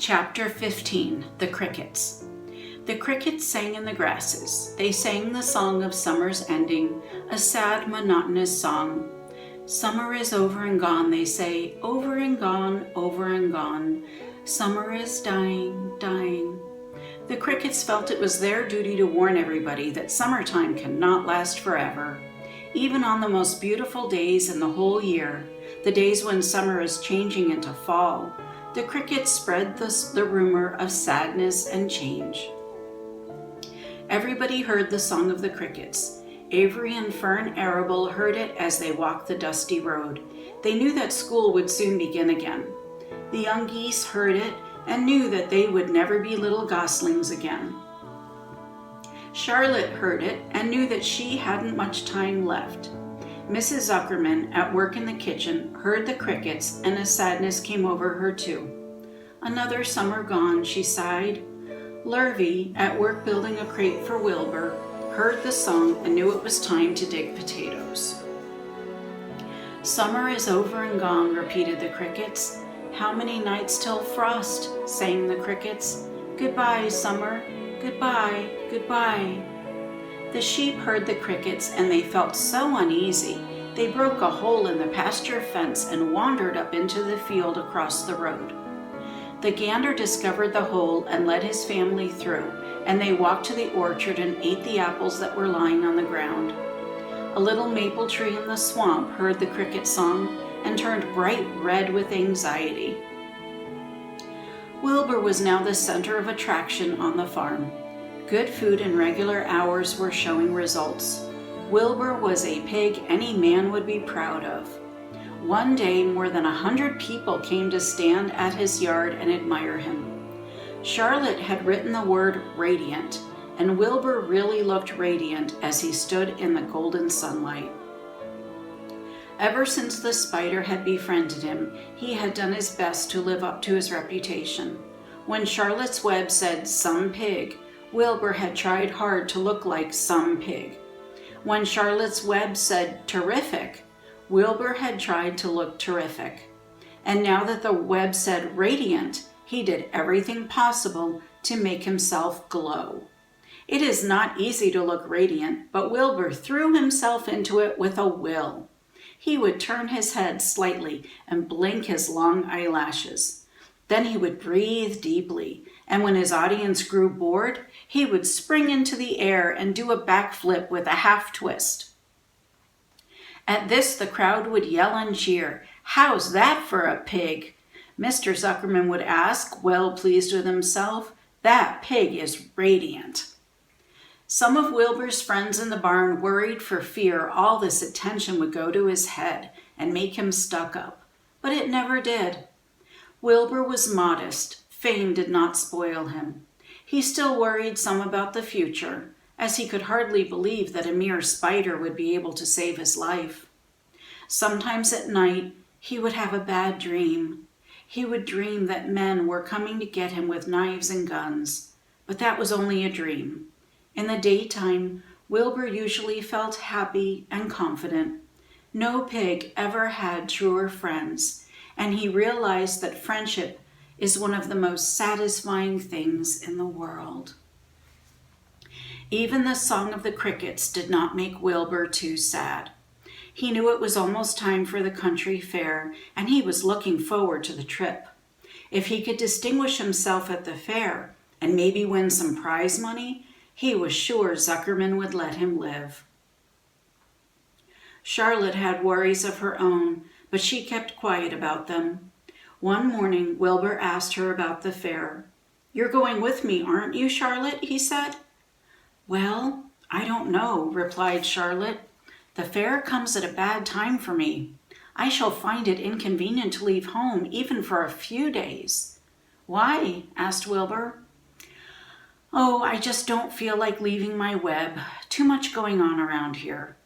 Chapter 15, The Crickets. The crickets sang in the grasses. They sang the song of summer's ending, a sad, monotonous song. Summer is over and gone, they say, over and gone, over and gone. Summer is dying, dying. The crickets felt it was their duty to warn everybody that summertime cannot last forever. Even on the most beautiful days in the whole year, the days when summer is changing into fall, the crickets spread the rumor of sadness and change. Everybody heard the song of the crickets. Avery and Fern Arable heard it as they walked the dusty road. They knew that school would soon begin again. The young geese heard it and knew that they would never be little goslings again. Charlotte heard it and knew that she hadn't much time left. Mrs. Zuckerman, at work in the kitchen, heard the crickets, and a sadness came over her too. Another summer gone, she sighed. Lurvy, at work building a crate for Wilbur, heard the song and knew it was time to dig potatoes. Summer is over and gone, repeated the crickets. How many nights till frost, sang the crickets. Goodbye, summer, goodbye, goodbye. The sheep heard the crickets and they felt so uneasy, they broke a hole in the pasture fence and wandered up into the field across the road. The gander discovered the hole and led his family through, and they walked to the orchard and ate the apples that were lying on the ground. A little maple tree in the swamp heard the cricket song and turned bright red with anxiety. Wilbur was now the center of attraction on the farm. Good food and regular hours were showing results. Wilbur was a pig any man would be proud of. One day, more than 100 people came to stand at his yard and admire him. Charlotte had written the word radiant, and Wilbur really looked radiant as he stood in the golden sunlight. Ever since the spider had befriended him, he had done his best to live up to his reputation. When Charlotte's Web said some pig, Wilbur had tried hard to look like some pig. When Charlotte's Web said terrific, Wilbur had tried to look terrific. And now that the web said radiant, he did everything possible to make himself glow. It is not easy to look radiant, but Wilbur threw himself into it with a will. He would turn his head slightly and blink his long eyelashes. Then he would breathe deeply, and when his audience grew bored, he would spring into the air and do a backflip with a half twist. At this, the crowd would yell and cheer. "How's that for a pig?" Mr. Zuckerman would ask, well pleased with himself. "That pig is radiant." Some of Wilbur's friends in the barn worried for fear all this attention would go to his head and make him stuck up, but it never did. Wilbur was modest. Fame did not spoil him. He still worried some about the future, as he could hardly believe that a mere spider would be able to save his life. Sometimes at night, he would have a bad dream. He would dream that men were coming to get him with knives and guns, but that was only a dream. In the daytime, Wilbur usually felt happy and confident. No pig ever had truer friends, and he realized that friendship is one of the most satisfying things in the world. Even the song of the crickets did not make Wilbur too sad. He knew it was almost time for the country fair, and he was looking forward to the trip. If he could distinguish himself at the fair and maybe win some prize money, he was sure Zuckerman would let him live. Charlotte had worries of her own, but she kept quiet about them. One morning, Wilbur asked her about the fair. "You're going with me, aren't you, Charlotte?" he said. "Well, I don't know," replied Charlotte. "The fair comes at a bad time for me. I shall find it inconvenient to leave home even for a few days." "Why?" asked Wilbur. "Oh, I just don't feel like leaving my web. Too much going on around here."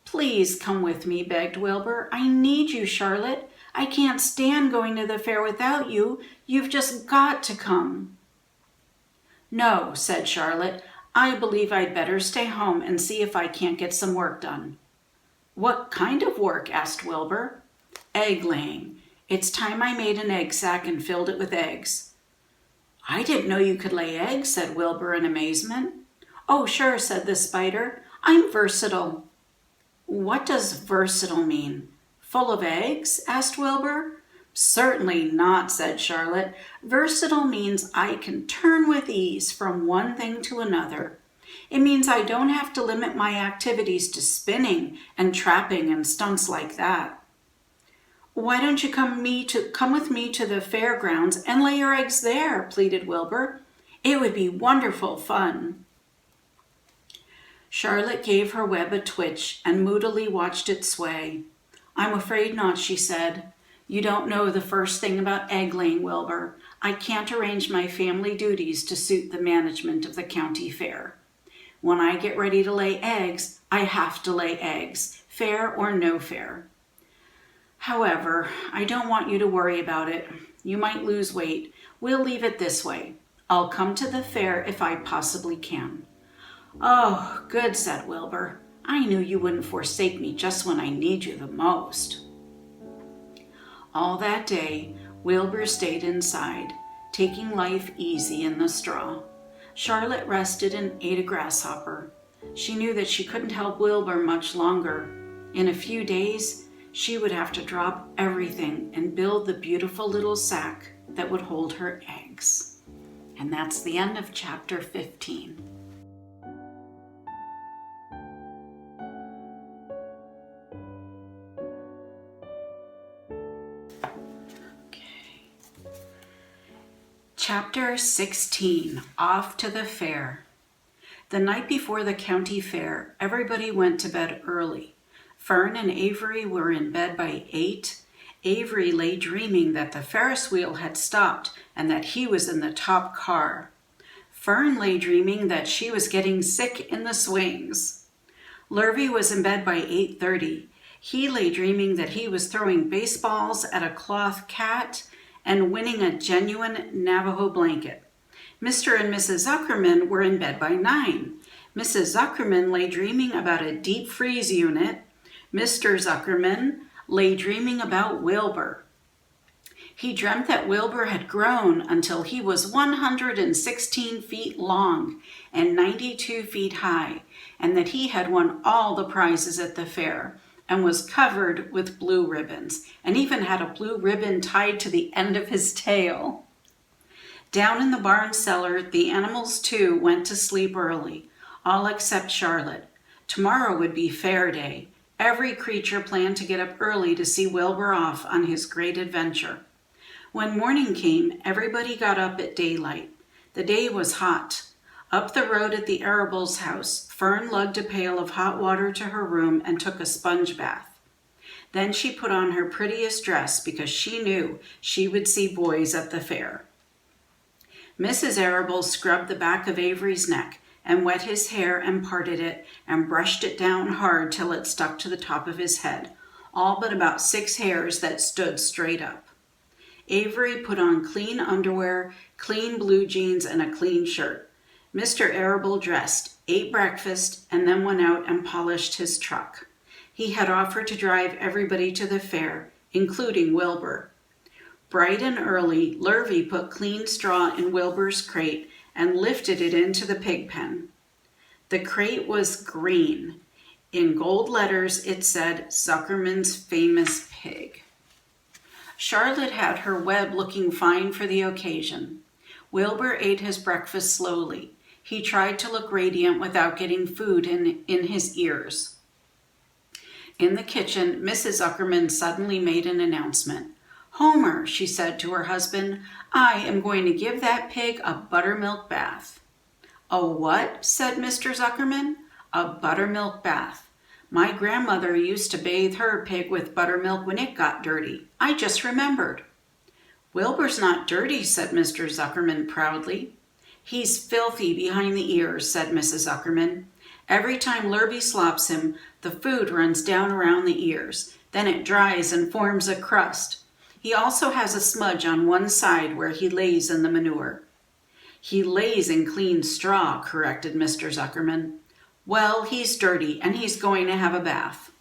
"Please come with me," begged Wilbur. "I need you, Charlotte. I can't stand going to the fair without you. You've just got to come." "No," said Charlotte. "I believe I'd better stay home and see if I can't get some work done." "What kind of work?" asked Wilbur. "Egg laying. It's time I made an egg sack and filled it with eggs." "I didn't know you could lay eggs," said Wilbur in amazement. "Oh, sure," said the spider. "I'm versatile." "What does versatile mean? Full of eggs?" asked Wilbur. "Certainly not," said Charlotte. "Versatile means I can turn with ease from one thing to another. It means I don't have to limit my activities to spinning and trapping and stunts like that." "Why don't you come with me to the fairgrounds and lay your eggs there?" pleaded Wilbur. "It would be wonderful fun." Charlotte gave her web a twitch and moodily watched it sway. "I'm afraid not," she said. "You don't know the first thing about egg laying, Wilbur. I can't arrange my family duties to suit the management of the county fair. When I get ready to lay eggs, I have to lay eggs, fair or no fair. However, I don't want you to worry about it. You might lose weight. We'll leave it this way. I'll come to the fair if I possibly can." "Oh, good," said Wilbur. "I knew you wouldn't forsake me just when I need you the most." All that day, Wilbur stayed inside, taking life easy in the straw. Charlotte rested and ate a grasshopper. She knew that she couldn't help Wilbur much longer. In a few days, she would have to drop everything and build the beautiful little sack that would hold her eggs. And that's the end of chapter 15. Chapter 16, Off to the Fair. The night before the county fair, everybody went to bed early. Fern and Avery were in bed by 8. Avery lay dreaming that the Ferris wheel had stopped and that he was in the top car. Fern lay dreaming that she was getting sick in the swings. Lurvy was in bed by 8:30. He lay dreaming that he was throwing baseballs at a cloth cat and winning a genuine Navajo blanket. Mr. and Mrs. Zuckerman were in bed by 9. Mrs. Zuckerman lay dreaming about a deep freeze unit. Mr. Zuckerman lay dreaming about Wilbur. He dreamt that Wilbur had grown until he was 116 feet long and 92 feet high, and that he had won all the prizes at the fair and was covered with blue ribbons, and even had a blue ribbon tied to the end of his tail. Down in the barn cellar, the animals too went to sleep early, all except Charlotte. Tomorrow would be fair day. Every creature planned to get up early to see Wilbur off on his great adventure. When morning came, everybody got up at daylight. The day was hot. Up the road at the Arables' house, Fern lugged a pail of hot water to her room and took a sponge bath. Then she put on her prettiest dress because she knew she would see boys at the fair. Mrs. Arable scrubbed the back of Avery's neck and wet his hair and parted it and brushed it down hard till it stuck to the top of his head, all but about 6 hairs that stood straight up. Avery put on clean underwear, clean blue jeans, and a clean shirt. Mr. Arable dressed, ate breakfast, and then went out and polished his truck. He had offered to drive everybody to the fair, including Wilbur. Bright and early, Lurvy put clean straw in Wilbur's crate and lifted it into the pig pen. The crate was green. In gold letters, it said, "Zuckerman's Famous Pig." Charlotte had her web looking fine for the occasion. Wilbur ate his breakfast slowly. He tried to look radiant without getting food in his ears. In the kitchen, Mrs. Zuckerman suddenly made an announcement. "Homer," she said to her husband, "I am going to give that pig a buttermilk bath." "A what?" said Mr. Zuckerman. "A buttermilk bath. My grandmother used to bathe her pig with buttermilk when it got dirty. I just remembered." "Wilbur's not dirty," said Mr. Zuckerman proudly. "He's filthy behind the ears," said Mrs. Zuckerman. "Every time Lurvy slops him, the food runs down around the ears. Then it dries and forms a crust. He also has a smudge on one side where he lays in the manure." "He lays in clean straw," corrected Mr. Zuckerman. "Well, he's dirty and he's going to have a bath."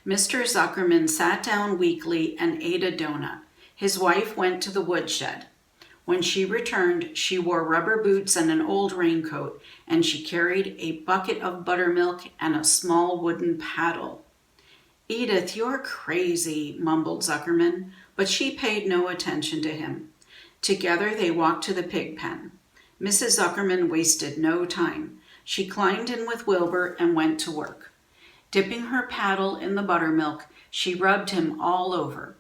Mr. Zuckerman sat down weakly and ate a donut. His wife went to the woodshed. When she returned, she wore rubber boots and an old raincoat, and she carried a bucket of buttermilk and a small wooden paddle. "Edith, you're crazy," mumbled Zuckerman, but she paid no attention to him. Together they walked to the pig pen. Mrs. Zuckerman wasted no time. She climbed in with Wilbur and went to work. Dipping her paddle in the buttermilk, she rubbed him all over.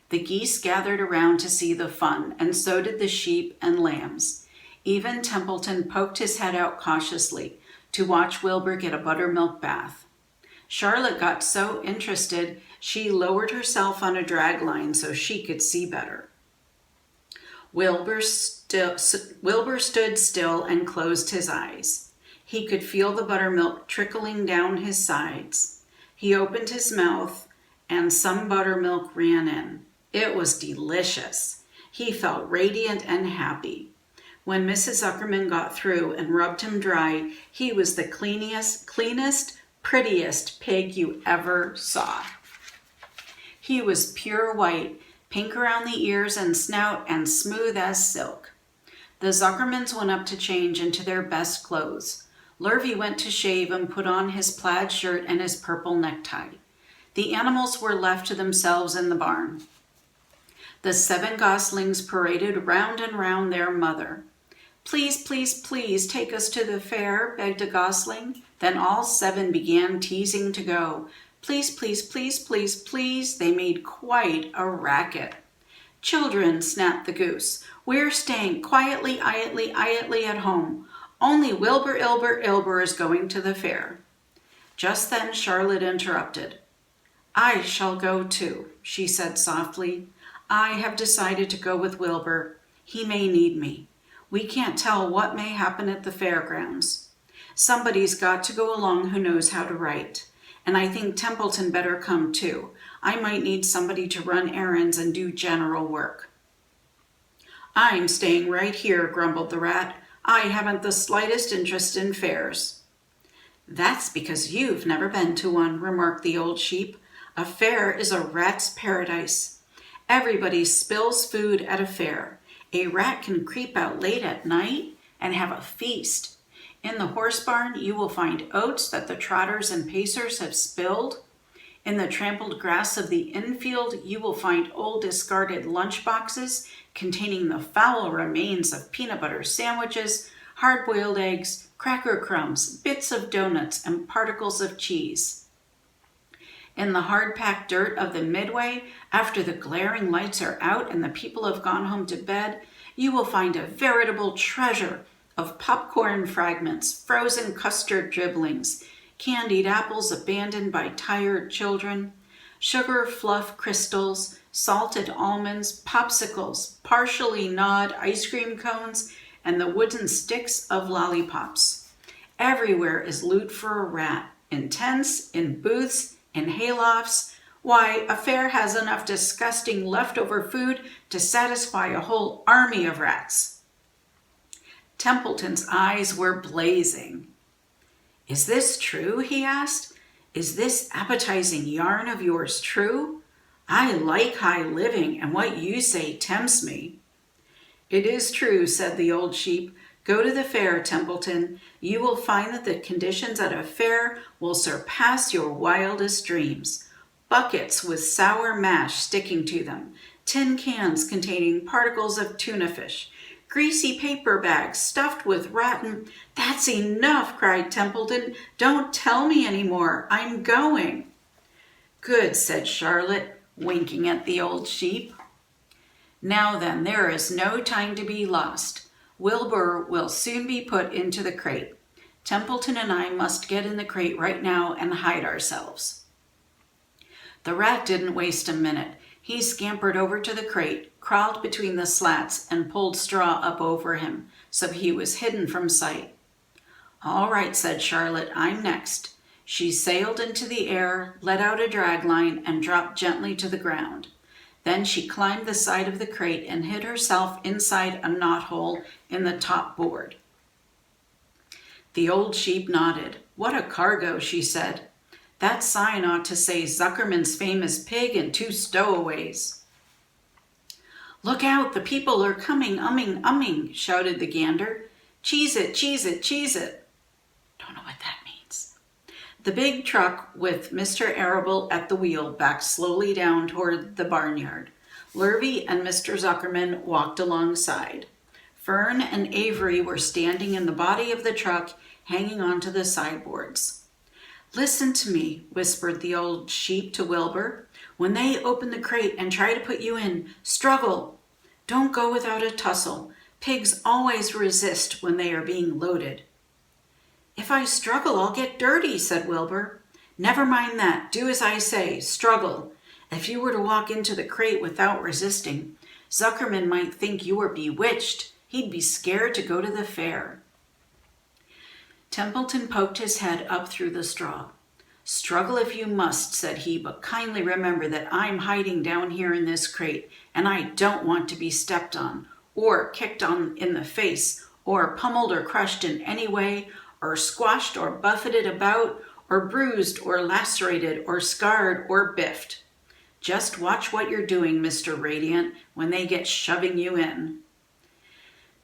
The geese gathered around to see the fun, and so did the sheep and lambs. Even Templeton poked his head out cautiously to watch Wilbur get a buttermilk bath. Charlotte got so interested, she lowered herself on a drag line so she could see better. Wilbur stood still and closed his eyes. He could feel the buttermilk trickling down his sides. He opened his mouth, and some buttermilk ran in. It was delicious. He felt radiant and happy. When Mrs. Zuckerman got through and rubbed him dry, he was the cleanest, prettiest pig you ever saw. He was pure white, pink around the ears and snout, and smooth as silk. The Zuckermans went up to change into their best clothes. Lurvy went to shave and put on his plaid shirt and his purple necktie. The animals were left to themselves in the barn. The 7 goslings paraded round and round their mother. "Please, please, please take us to the fair," begged a gosling. Then all 7 began teasing to go. "Please, please, please, please, please." They made quite a racket. "Children," snapped the goose, "we're staying quietly at home. Only Wilbur Ilber is going to the fair." Just then Charlotte interrupted. "I shall go too," she said softly. "I have decided to go with Wilbur. He may need me. We can't tell what may happen at the fairgrounds. Somebody's got to go along who knows how to write. And I think Templeton better come too. I might need somebody to run errands and do general work." "I'm staying right here," grumbled the rat. "I haven't the slightest interest in fairs." "That's because you've never been to one," remarked the old sheep. "A fair is a rat's paradise. Everybody spills food at a fair. A rat can creep out late at night and have a feast. In the horse barn, you will find oats that the trotters and pacers have spilled. In the trampled grass of the infield, you will find old discarded lunch boxes containing the foul remains of peanut butter sandwiches, hard-boiled eggs, cracker crumbs, bits of donuts, and particles of cheese. In the hard-packed dirt of the midway, after the glaring lights are out and the people have gone home to bed, you will find a veritable treasure of popcorn fragments, frozen custard dribblings, candied apples abandoned by tired children, sugar fluff crystals, salted almonds, popsicles, partially gnawed ice cream cones, and the wooden sticks of lollipops. Everywhere is loot for a rat, in tents, in booths, in haylofts. Why, a fair has enough disgusting leftover food to satisfy a whole army of rats. Templeton's eyes were blazing. "Is this true?" he asked. "Is this appetizing yarn of yours true? I like high living, and what you say tempts me." "It is true," said the old sheep. "Go to the fair, Templeton. You will find that the conditions at a fair will surpass your wildest dreams. Buckets with sour mash sticking to them, tin cans containing particles of tuna fish, greasy paper bags stuffed with rotten—" "That's enough," cried Templeton. "Don't tell me any more. I'm going." "Good," said Charlotte, winking at the old sheep. "Now then, there is no time to be lost. Wilbur will soon be put into the crate. Templeton and I must get in the crate right now and hide ourselves." The rat didn't waste a minute. He scampered over to the crate, crawled between the slats, and pulled straw up over him, so he was hidden from sight. "All right," said Charlotte, "I'm next." She sailed into the air, let out a drag line, and dropped gently to the ground. Then she climbed the side of the crate and hid herself inside a knothole in the top board. The old sheep nodded. "What a cargo," she said. "That sign ought to say Zuckerman's famous pig and 2 stowaways." "Look out, the people are coming, umming," shouted the gander. "Cheese it, cheese it, cheese it." Don't know what that means. The big truck with Mr. Arable at the wheel backed slowly down toward the barnyard. Lurvy and Mr. Zuckerman walked alongside. Fern and Avery were standing in the body of the truck, hanging onto the sideboards. "Listen to me," whispered the old sheep to Wilbur. "When they open the crate and try to put you in, struggle. Don't go without a tussle. Pigs always resist when they are being loaded." "If I struggle, I'll get dirty," said Wilbur. "Never mind that. Do as I say. Struggle. If you were to walk into the crate without resisting, Zuckerman might think you were bewitched. He'd be scared to go to the fair." Templeton poked his head up through the straw. "Struggle if you must," said he, "but kindly remember that I'm hiding down here in this crate, and I don't want to be stepped on, or kicked on in the face, or pummeled or crushed in any way, or squashed or buffeted about, or bruised or lacerated or scarred or biffed. Just watch what you're doing, Mr. Radiant, when they get shoving you in."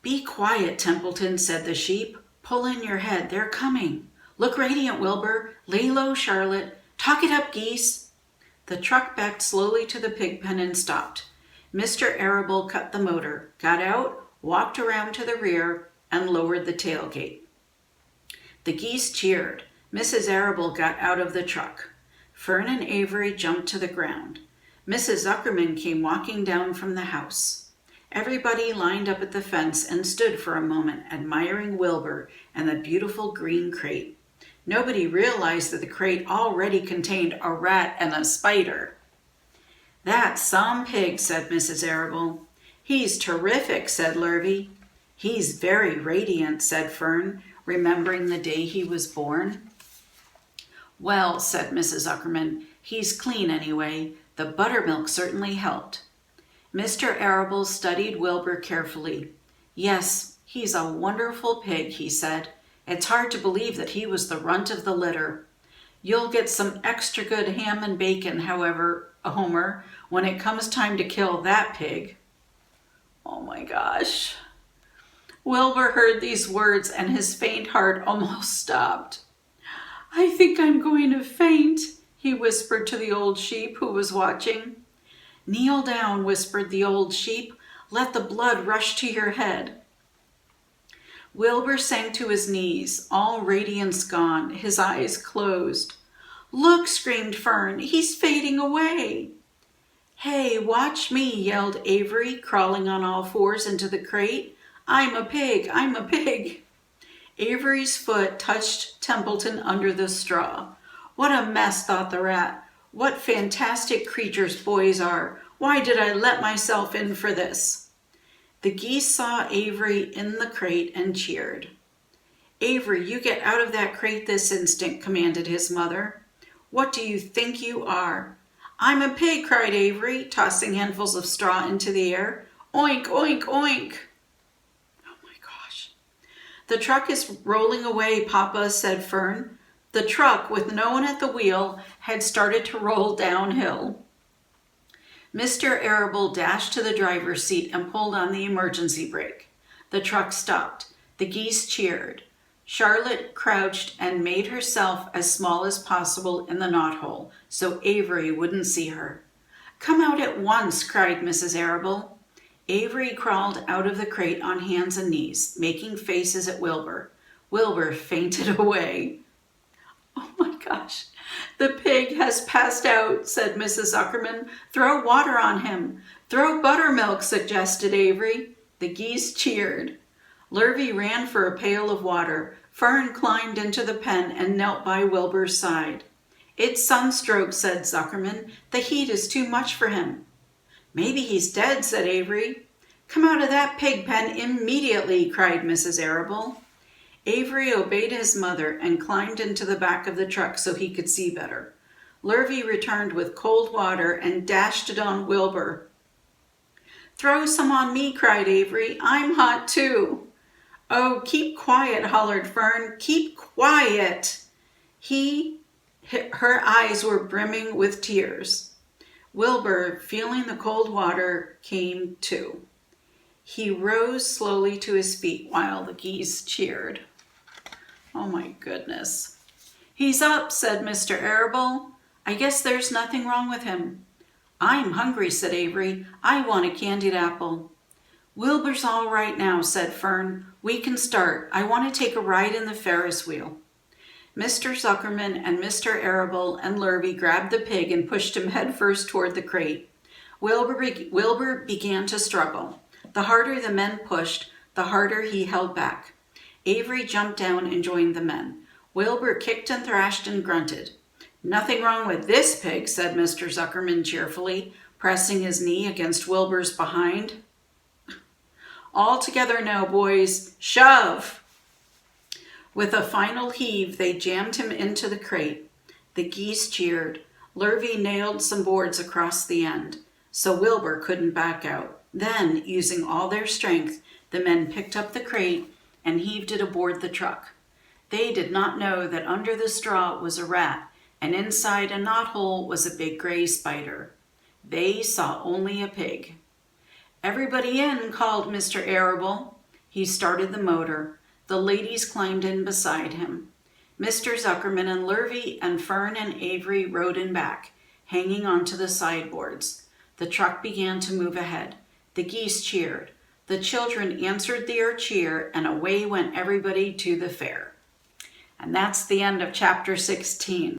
"Be quiet, Templeton," said the sheep. "Pull in your head. They're coming. Look radiant, Wilbur. Lay low, Charlotte. Talk it up, geese." The truck backed slowly to the pig pen and stopped. Mr. Arable cut the motor, got out, walked around to the rear, and lowered the tailgate. The geese cheered. Mrs. Arable got out of the truck. Fern and Avery jumped to the ground. Mrs. Zuckerman came walking down from the house. Everybody lined up at the fence and stood for a moment admiring Wilbur and the beautiful green crate. Nobody realized that the crate already contained a rat and a spider. "That's some pig," said Mrs. Arable. "He's terrific," said Lurvy. "He's very radiant," said Fern, remembering the day he was born. "Well," said Mrs. Zuckerman, "he's clean anyway. The buttermilk certainly helped." Mr. Arable studied Wilbur carefully. "Yes, he's a wonderful pig," he said. "It's hard to believe that he was the runt of the litter. You'll get some extra good ham and bacon, however, Homer, when it comes time to kill that pig." Oh my gosh. Wilbur heard these words and his faint heart almost stopped. "I think I'm going to faint," he whispered to the old sheep who was watching. "Kneel down," whispered the old sheep. "Let the blood rush to your head." Wilbur sank to his knees, all radiance gone, his eyes closed. "Look," screamed Fern, "he's fading away." "Hey, watch me," yelled Avery, crawling on all fours into the crate. "I'm a pig, I'm a pig." Avery's foot touched Templeton under the straw. "What a mess," thought the rat. "What fantastic creatures boys are. Why did I let myself in for this?" The geese saw Avery in the crate and cheered. "Avery, you get out of that crate this instant," commanded his mother. "What do you think you are?" "I'm a pig," cried Avery, tossing handfuls of straw into the air. "Oink, oink, oink." Oh my gosh. "The truck is rolling away, Papa," said Fern. The truck, with no one at the wheel, had started to roll downhill. Mr. Arable dashed to the driver's seat and pulled on the emergency brake. The truck stopped. The geese cheered. Charlotte crouched and made herself as small as possible in the knothole so Avery wouldn't see her. "Come out at once," cried Mrs. Arable. Avery crawled out of the crate on hands and knees, making faces at Wilbur. Wilbur fainted away. "Oh my gosh, the pig has passed out," said Mrs. Zuckerman. "Throw water on him." "Throw buttermilk," suggested Avery. The geese cheered. Lurvy ran for a pail of water. Fern climbed into the pen and knelt by Wilbur's side. "It's sunstroke," said Zuckerman. "The heat is too much for him." "Maybe he's dead," said Avery. "Come out of that pig pen immediately," cried Mrs. Arable. Avery obeyed his mother and climbed into the back of the truck so he could see better. Lurvy returned with cold water and dashed it on Wilbur. "Throw some on me," cried Avery. "I'm hot too." "Oh, keep quiet," hollered Fern. "Keep quiet." Her eyes were brimming with tears. Wilbur, feeling the cold water, came to. He rose slowly to his feet while the geese cheered. Oh my goodness. "He's up," said Mr. Arable. "I guess there's nothing wrong with him." "I'm hungry," said Avery. "I want a candied apple." "Wilbur's all right now," said Fern. "We can start. I want to take a ride in the Ferris wheel." Mr. Zuckerman and Mr. Arable and Lurvy grabbed the pig and pushed him headfirst toward the crate. Wilbur began to struggle. The harder the men pushed, the harder he held back. Avery jumped down and joined the men. Wilbur kicked and thrashed and grunted. "Nothing wrong with this pig," said Mr. Zuckerman cheerfully, pressing his knee against Wilbur's behind. "All together now, boys. Shove!" With a final heave, they jammed him into the crate. The geese cheered. Lurvy nailed some boards across the end, so Wilbur couldn't back out. Then, using all their strength, the men picked up the crate and heaved it aboard the truck. They did not know that under the straw was a rat, and inside a knothole was a big gray spider. They saw only a pig. "Everybody in," called Mr. Arable. He started the motor. The ladies climbed in beside him. Mr. Zuckerman and Lurvy and Fern and Avery rode in back, hanging onto the sideboards. The truck began to move ahead. The geese cheered. The children answered their cheer, and away went everybody to the fair. And that's the end of chapter 16.